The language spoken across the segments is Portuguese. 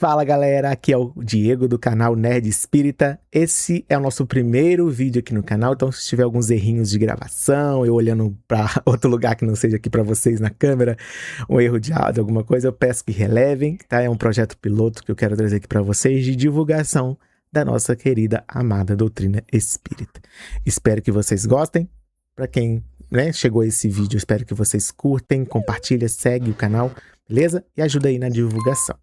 Fala galera, aqui é o Diego do canal Nerd Espírita. Esse é o nosso primeiro vídeo aqui no canal, então se tiver alguns errinhos de gravação, eu olhando para outro lugar que não seja aqui para vocês na câmera, um erro de áudio, alguma coisa, eu peço que relevem, tá? É um projeto piloto que eu quero trazer aqui para vocês de divulgação da nossa querida, amada doutrina espírita. Espero que vocês gostem. Para quem chegou a esse vídeo, espero que vocês curtem, compartilhem, seguem o canal, beleza? E ajuda aí na divulgação.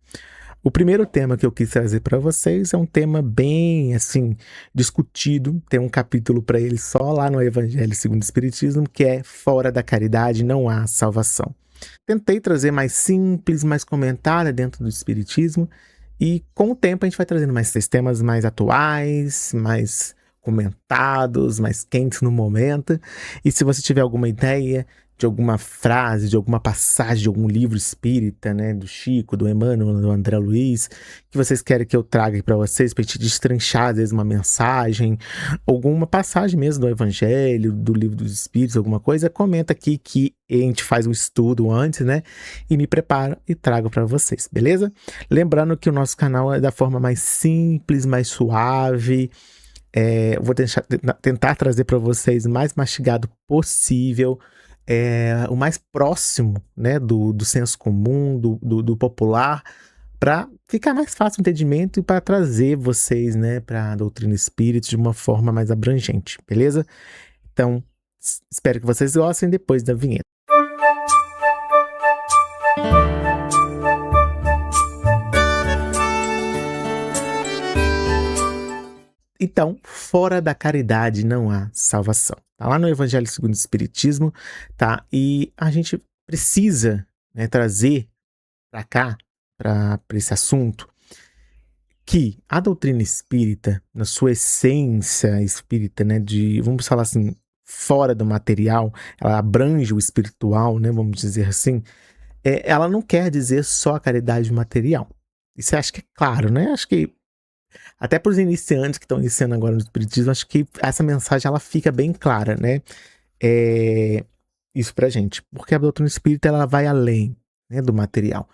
O primeiro tema que eu quis trazer para vocês é um tema bem, assim, discutido. Tem um capítulo para ele só lá no Evangelho segundo o Espiritismo, que é fora da caridade não há salvação. Tentei trazer mais simples, mais comentada dentro do Espiritismo, e com o tempo a gente vai trazendo mais esses temas mais atuais, mais comentados, mais quentes no momento. E se você tiver alguma ideia de alguma frase, de alguma passagem, de algum livro espírita, né, do Chico, do Emmanuel, do André Luiz, que vocês querem que eu traga aqui para vocês, para a gente destrinchar, às vezes, uma mensagem, alguma passagem mesmo do Evangelho, do Livro dos Espíritos, alguma coisa, comenta aqui que a gente faz um estudo antes, né, e me preparo e trago para vocês, beleza? Lembrando que o nosso canal é da forma mais simples, mais suave. Eu vou tentar trazer para vocês o mais mastigado possível, o mais próximo, né, do senso comum, do popular, para ficar mais fácil o entendimento e para trazer vocês, né, para a doutrina espírita de uma forma mais abrangente, beleza? Então, espero que vocês gostem depois da vinheta. Então, fora da caridade não há salvação. Tá lá no Evangelho segundo o Espiritismo, tá? E a gente precisa, né, trazer para cá, para esse assunto, que a doutrina espírita, na sua essência espírita, né, vamos falar assim, fora do material, ela abrange o espiritual, né, vamos dizer assim, ela não quer dizer só a caridade material. Isso eu acho que é claro, né? Acho que até para os iniciantes que estão iniciando agora no Espiritismo, acho que essa mensagem ela fica bem clara, né? Isso pra gente. Porque a doutrina espírita ela vai além, né, do material.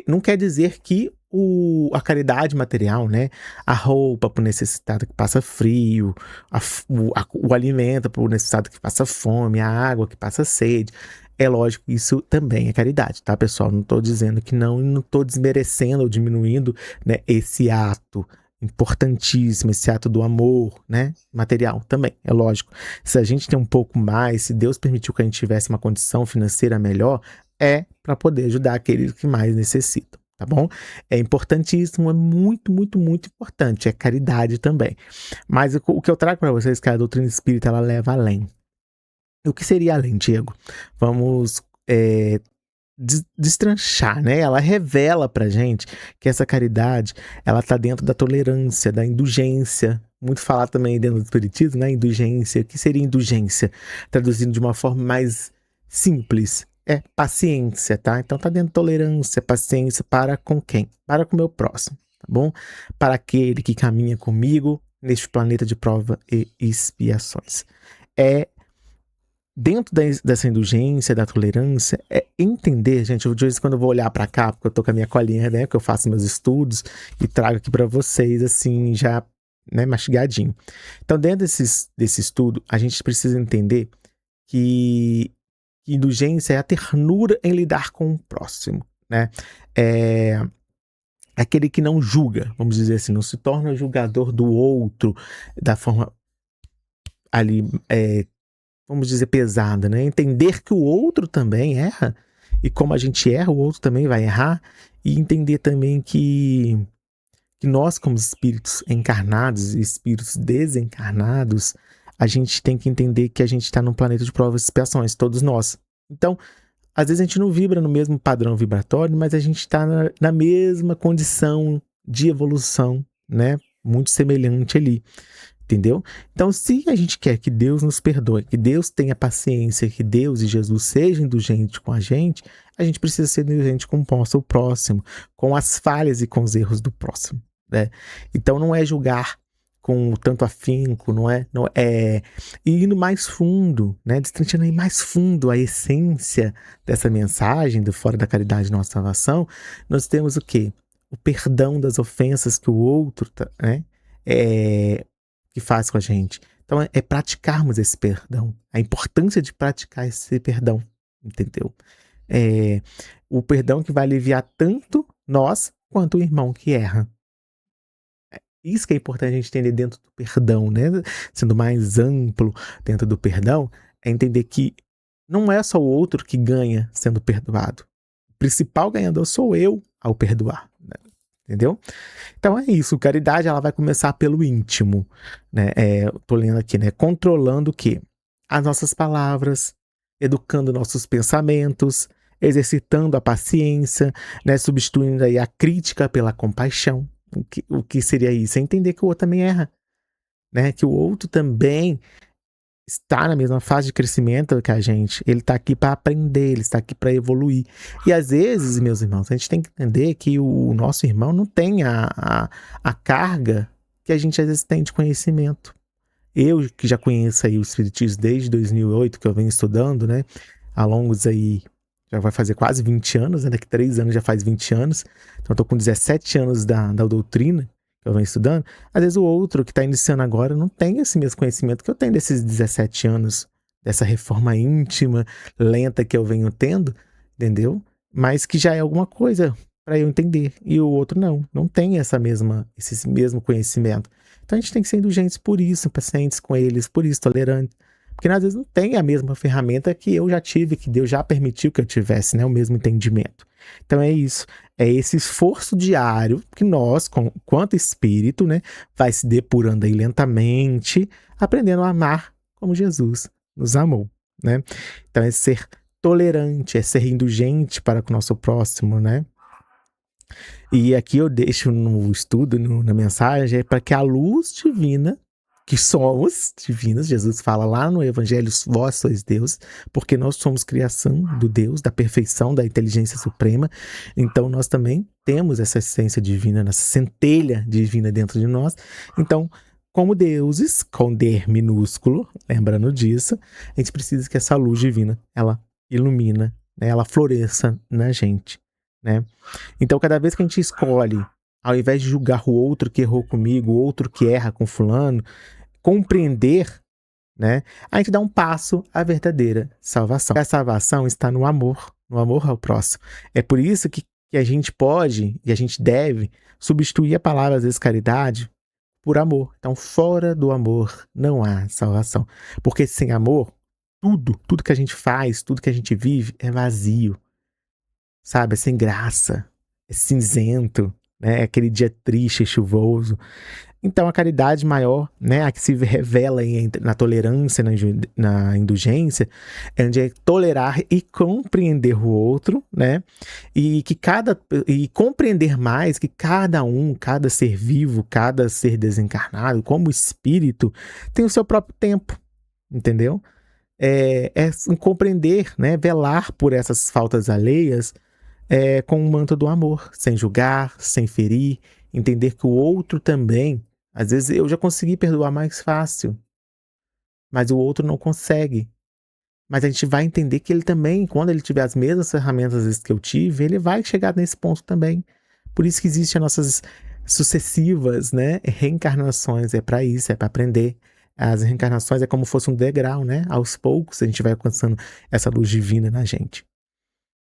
Não quer dizer que a caridade material, né? A roupa para o necessitado que passa frio, o alimento para o necessitado que passa fome, a água que passa sede. É lógico que isso também é caridade, tá, pessoal? Não estou dizendo que não estou desmerecendo ou diminuindo, né, esse ato importantíssimo, esse ato do amor, né, material também, é lógico. Se a gente tem um pouco mais, se Deus permitiu que a gente tivesse uma condição financeira melhor, é para poder ajudar aqueles que mais necessitam, tá bom? É importantíssimo, é muito, muito, muito importante, é caridade também. Mas o que eu trago para vocês é que a doutrina espírita, ela leva além. O que seria além, Diego? Vamos destranchar, né? Ela revela pra gente que essa caridade, ela tá dentro da tolerância, da indulgência. Muito falar também dentro do Espiritismo, né? Indulgência. O que seria indulgência? Traduzindo de uma forma mais simples, é paciência, tá? Então tá dentro da tolerância, paciência para com quem? Para com o meu próximo, tá bom? Para aquele que caminha comigo neste planeta de prova e expiações. Dentro dessa indulgência, da tolerância, é entender, gente, de vez em quando eu vou olhar para cá, porque eu tô com a minha colinha, né, que eu faço meus estudos e trago aqui para vocês, assim, já, né, mastigadinho. Então, dentro desse estudo, a gente precisa entender que indulgência é a ternura em lidar com o próximo, né? É aquele que não julga, vamos dizer assim, não se torna julgador do outro da forma ali, vamos dizer, pesada, né? Entender que o outro também erra, e como a gente erra, o outro também vai errar, e entender também que nós, como espíritos encarnados e espíritos desencarnados, a gente tem que entender que a gente está num planeta de provas e expiações, todos nós. Então, às vezes a gente não vibra no mesmo padrão vibratório, mas a gente está na mesma condição de evolução, né? Muito semelhante ali. Entendeu? Então, se a gente quer que Deus nos perdoe, que Deus tenha paciência, que Deus e Jesus sejam indulgentes com a gente precisa ser indulgente com o próximo, com as falhas e com os erros do próximo, né? Então, não é julgar com tanto afinco, não é e indo mais fundo, né? Destrinchando aí mais fundo a essência dessa mensagem do fora da caridade nossa salvação, nós temos o quê? o perdão das ofensas que o outro, né, que faz com a gente. Então é praticarmos esse perdão, a importância de praticar esse perdão, entendeu? O perdão que vai aliviar tanto nós quanto o irmão que erra. Isso que é importante a gente entender dentro do perdão, né? Sendo mais amplo dentro do perdão, é entender que não é só o outro que ganha sendo perdoado. O principal ganhador sou eu ao perdoar, né? Entendeu? Então é isso, caridade ela vai começar pelo íntimo, né? Tô lendo aqui, né? Controlando o quê? As nossas palavras, educando nossos pensamentos, exercitando a paciência, né? Substituindo aí a crítica pela compaixão. O que seria isso? É entender que o outro também erra, né? Que o outro também está na mesma fase de crescimento que a gente. Ele está aqui para aprender, ele está aqui para evoluir. E às vezes, meus irmãos, a gente tem que entender que o nosso irmão não tem a carga que a gente às vezes tem de conhecimento. Eu, que já conheço aí o Espiritismo desde 2008, que eu venho estudando, né? Há longos aí, já vai fazer quase 20 anos, né? Daqui 3 anos já faz 20 anos. Então eu tô com 17 anos da doutrina que eu venho estudando. Às vezes o outro que está iniciando agora não tem esse mesmo conhecimento que eu tenho desses 17 anos, dessa reforma íntima, lenta que eu venho tendo, entendeu? Mas que já é alguma coisa para eu entender. E o outro não tem esse mesmo conhecimento. Então a gente tem que ser indulgentes por isso, pacientes com eles, por isso, tolerantes. Porque às vezes não tem a mesma ferramenta que eu já tive, que Deus já permitiu que eu tivesse, né? O mesmo entendimento. Então é isso. É esse esforço diário que nós, quanto espírito, né, vai se depurando aí lentamente, aprendendo a amar como Jesus nos amou, né? Então é ser tolerante, é ser indulgente para com o nosso próximo, né? E aqui eu deixo no estudo, na mensagem, para que a luz divina, que somos divinas, Jesus fala lá no Evangelho, vós sois Deus, porque nós somos criação do Deus, da perfeição, da inteligência suprema, então nós também temos essa essência divina, essa centelha divina dentro de nós. Então, como deuses, com D minúsculo, lembrando disso, a gente precisa que essa luz divina, ela ilumina, né, ela floresça na gente, né? Então, cada vez que a gente escolhe, ao invés de julgar o outro que errou comigo, o outro que erra com fulano, compreender, né, a gente dá um passo à verdadeira salvação. A salvação está no amor ao próximo. É por isso que a gente pode e a gente deve substituir a palavra, às vezes, caridade, por amor. Então, fora do amor não há salvação. Porque sem amor, tudo que a gente faz, tudo que a gente vive é vazio. Sabe? É sem graça, é cinzento, né? É aquele dia triste, chuvoso. Então a caridade maior, né, a que se revela na tolerância, na indulgência, é onde é tolerar e compreender o outro, né? E compreender mais que cada ser vivo, cada ser desencarnado, como espírito, tem o seu próprio tempo, entendeu? É compreender, né, velar por essas faltas alheias, com o manto do amor, sem julgar, sem ferir, entender que o outro também, às vezes eu já consegui perdoar mais fácil, mas o outro não consegue. Mas a gente vai entender que ele também, quando ele tiver as mesmas ferramentas às vezes, que eu tive, ele vai chegar nesse ponto também. Por isso que existem as nossas sucessivas, né, reencarnações, é para isso, é para aprender. As reencarnações é como se fosse um degrau, né? Aos poucos a gente vai alcançando essa luz divina na gente.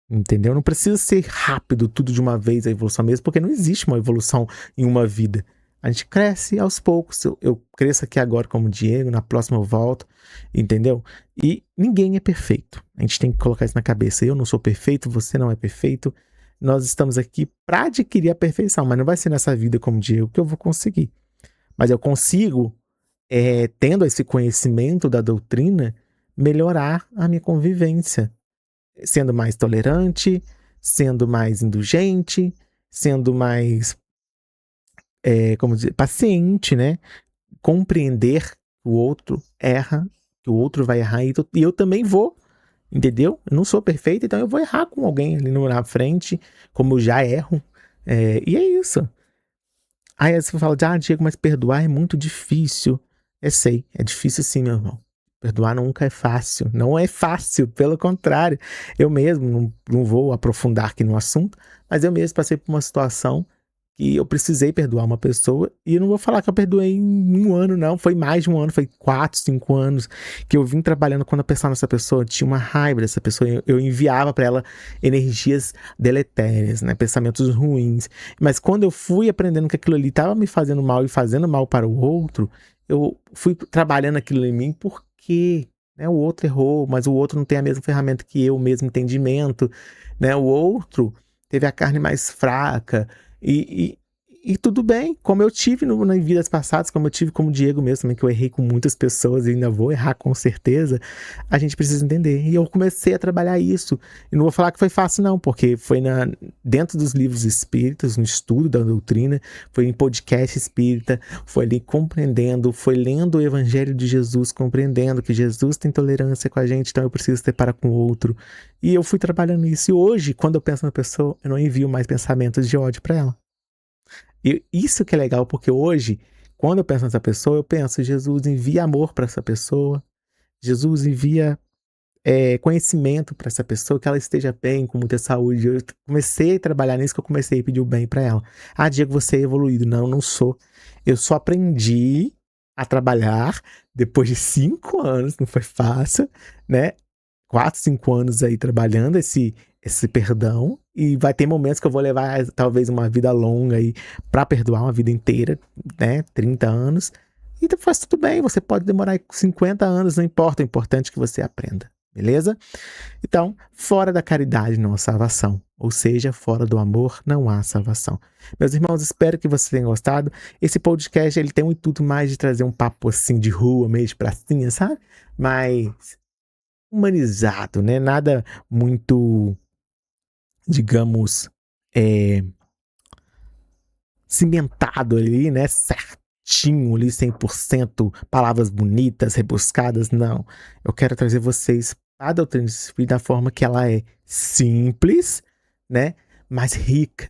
Entendeu? Não precisa ser rápido, tudo de uma vez a evolução mesmo, porque não existe uma evolução em uma vida. A gente cresce aos poucos. Eu cresço aqui agora como Diego, na próxima eu volto, entendeu? E ninguém é perfeito. A gente tem que colocar isso na cabeça. Eu não sou perfeito, você não é perfeito. Nós estamos aqui para adquirir a perfeição, mas não vai ser nessa vida como Diego que eu vou conseguir. Mas eu consigo, tendo esse conhecimento da doutrina, melhorar a minha convivência. Sendo mais tolerante, sendo mais indulgente, sendo mais, paciente, né? Compreender que o outro erra, que o outro vai errar e eu também vou, entendeu? Eu não sou perfeito, então eu vou errar com alguém ali na frente, como eu já erro. E é isso. Aí você fala, Diego, mas perdoar é muito difícil. Sei, é difícil sim, meu irmão. Perdoar nunca é fácil. Não é fácil, pelo contrário. Eu mesmo, não vou aprofundar aqui no assunto, mas eu mesmo passei por uma situação que eu precisei perdoar uma pessoa, e eu não vou falar que eu perdoei em um ano, não, foi mais de um ano, foi 4, 5 anos, que eu vim trabalhando quando eu pensava nessa pessoa, tinha uma raiva dessa pessoa, eu enviava para ela energias deletérias, né, pensamentos ruins, mas quando eu fui aprendendo que aquilo ali estava me fazendo mal e fazendo mal para o outro, eu fui trabalhando aquilo em mim, porque, né, o outro errou, mas o outro não tem a mesma ferramenta que eu, o mesmo entendimento, né, o outro teve a carne mais fraca, e, e tudo bem, como eu tive em vidas passadas, como eu tive como Diego mesmo também, que eu errei com muitas pessoas e ainda vou errar com certeza, a gente precisa entender. E eu comecei a trabalhar isso. E não vou falar que foi fácil não, porque foi dentro dos livros espíritas, no estudo da doutrina, foi em podcast espírita, foi ali compreendendo, foi lendo o Evangelho de Jesus, compreendendo que Jesus tem tolerância com a gente, então eu preciso ter para com o outro. E eu fui trabalhando isso. E hoje, quando eu penso na pessoa, eu não envio mais pensamentos de ódio para ela. E isso que é legal, porque hoje, quando eu penso nessa pessoa, eu penso, Jesus envia amor para essa pessoa, Jesus envia conhecimento para essa pessoa, que ela esteja bem, com muita saúde. Eu comecei a trabalhar nisso, que eu comecei a pedir o bem para ela. Ah, Diego, você é evoluído. Não, não sou. Eu só aprendi a trabalhar depois de 5 anos, não foi fácil, né? 4, 5 anos aí trabalhando esse perdão, e vai ter momentos que eu vou levar talvez uma vida longa aí para perdoar, uma vida inteira, né, 30 anos, e faz tudo bem, você pode demorar 50 anos, não importa, o importante é que você aprenda, beleza? Então, fora da caridade não há salvação, ou seja, fora do amor não há salvação. Meus irmãos, espero que vocês tenham gostado. Esse podcast, ele tem um intuito mais de trazer um papo assim de rua, meio de pracinha, sabe? Mas humanizado, né? Nada muito, digamos, é, cimentado ali, né? Certinho ali, 100%, palavras bonitas, rebuscadas, não. Eu quero trazer vocês a doutrina do Espírito da forma que ela é simples, né? Mas rica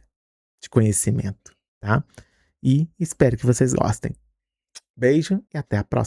de conhecimento, tá? E espero que vocês gostem. Beijo e até a próxima.